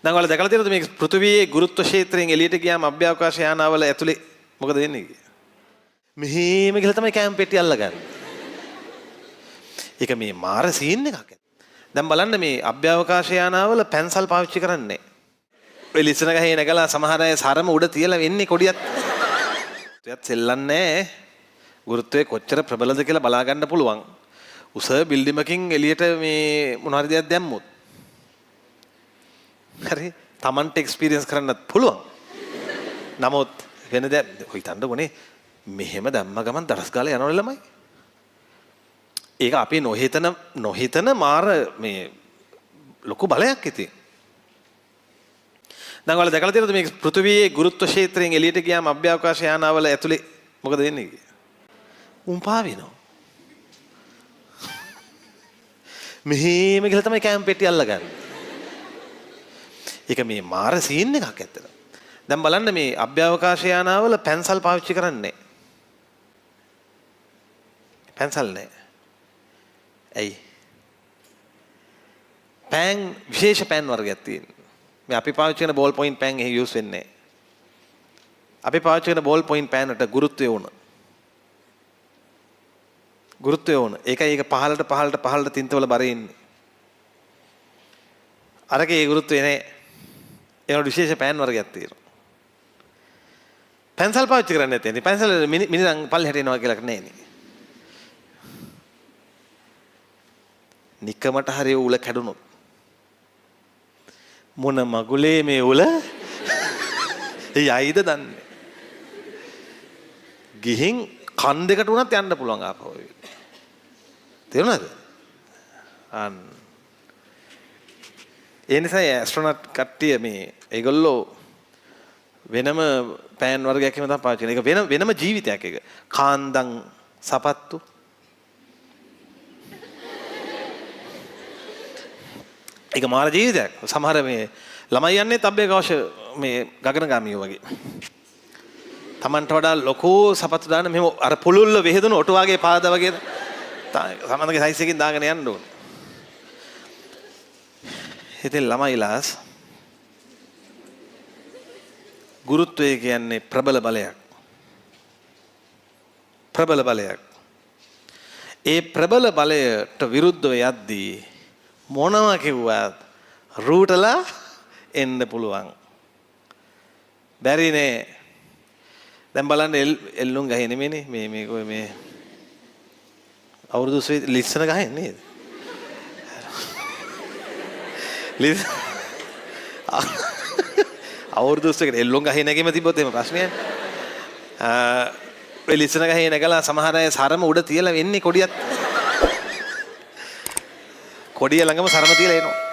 දැන් ඔයාලා දැකලා තියෙනවද මේ පෘථිවියේ ගුරුත්ව ක්ෂේත්‍රයෙන් එළියට ගියාම අභ්‍යවකාශ යානාවල ඇතුලේ මොකද වෙන්නේ කියලා? මෙහෙම ගිහලා තමයි කැම් පෙට්ටිය අල්ලගන්නේ. ඒක මේ මාර සීන් එකක්. දැන් බලන්න මේ අභ්‍යවකාශ යානාවල පැන්සල් පාවිච්චි කරන්නේ. ඔය ලිස්සන ගහේ නැගලා සමහර අය සරම උඩ තියලා වෙන්නේ කොඩියක්. ඒත් සෙල්ලන්නේ ගුරුත්වයේ කොච්චර ප්‍රබලද කියලා බලා ගන්න පුළුවන්. උස බිල්ඩිමකින් එළියට මේ මොන හරි දෙයක් දැම්මොත්. හරි Tamanට එක්ස්පීරියන්ස් කරන්නත් පුළුවන්. නමුත් වෙන දෙයක් හිතන්නකොනේ මෙහෙම දැම්ම ගමන් දරස් ගාලා යනවනේ ළමයි. ඒක අපි නොහිතන මාර මේ ලොකු බලයක් ඉතින්. දැන් ඔයාලා දැකලා තියෙනවද මේ පෘථිවියේ ගුරුත්ව ක්ෂේත්‍රයෙන් එළියට ගියාම අභ්‍යවකාශ යානාවල ඇතුලේ මොකද වෙන්නේ කියලා? උම්පා වෙනවා. මෙහෙම ගිහලා තමයි කැම් පෙට්ටිය අල්ලගන්නේ. ඒක මේ මාර සීන් එකක් ඇත්තට. දැන් බලන්න මේ අභ්‍යවකාශ යානාවල පැන්සල් පාවිච්චි කරන්නේ. පැන්සල් නෑ. ඇයි? පෑන් විශේෂ පෑන් වර්ගයක් තියෙනවා. මේ අපි පාවිච්චි කරන බෝල් පොයින්ට් පෑන් එහෙ යූස් වෙන්නේ නෑ. අපි පාවිච්චි කරන බෝල් පොයින්ට් පෑන් වලට ගුරුත්වය ඕන. ගුරුත්වය ඕන. ඒකයි ඒක පහළට තින්තවල බරේ ඉන්නේ. අරකේ ගුරුත්වය නෑ. ඒකට විශේෂ පෑන් වර්ගයක් තියෙනවා. පැන්සල් පාවිච්චි කරන්නේ නැත්තේ. පැන්සල් මිනිරන් පල්ලෙහාට එනවා කියලා නෑ නේ. නිකමට හරි උල කැඩුනොත් මොන මගුලේ මේ උල යයිද දන්නේ. ගිහින් කන් දෙකට උනත් යන්න පුළුවන් ආපහු. තේරුණාද? ඒ නිසා ඇස්ට්‍රොනොට් කට්ටිය මේ ඒගොල්ලෝ වෙනම පෑන් වර්ගයක් එහෙම තමයි පාවිච්චි කරන්නේ. ඒක වෙනම ජීවිතයක් ඒක. කාන්දම් සපත්තු ඒක මාර ජීවිතයක්. සමහර මේ ළමයි යන්නේ අභ්‍යවකාශ මේ ගගනගාමියෝ වගේ. Tamanට වඩා ලොකු සපත්තු දාන්න මෙහෙම අර පුළුල්ල වෙහෙදුණු ඔටු වගේ පාද වගේ සමන්ගේ සයිස් එකකින් දාගෙන යන්න ඕන. ඉතින් ළමයිලාස් ගුරුත්වය කියන්නේ ප්‍රබල බලයක්. ප්‍රබල බලයක්. ඒ ප්‍රබල බලයට විරුද්ධව යද්දී මොනවා කිව්වත් රූටලා එන්න පුළුවන්. බැරිනේ. දැන් බලන්න එල්ලුම් ගහේ නෙමෙයිනේ මේ අවුරුදු ලිස්සන ගහේ නේද? අවුරුදු 20කට එල්ලුම් ගහේ නැගෙම තිබ්බොත් එහෙම ප්‍රශ්නයක්. ඔය ලිස්සන ගහේ නැගලා සමහර අය සරම උඩ තියලා වෙන්නේ කොඩියක්. කොඩිය ළඟම සරම තියලා එනවා.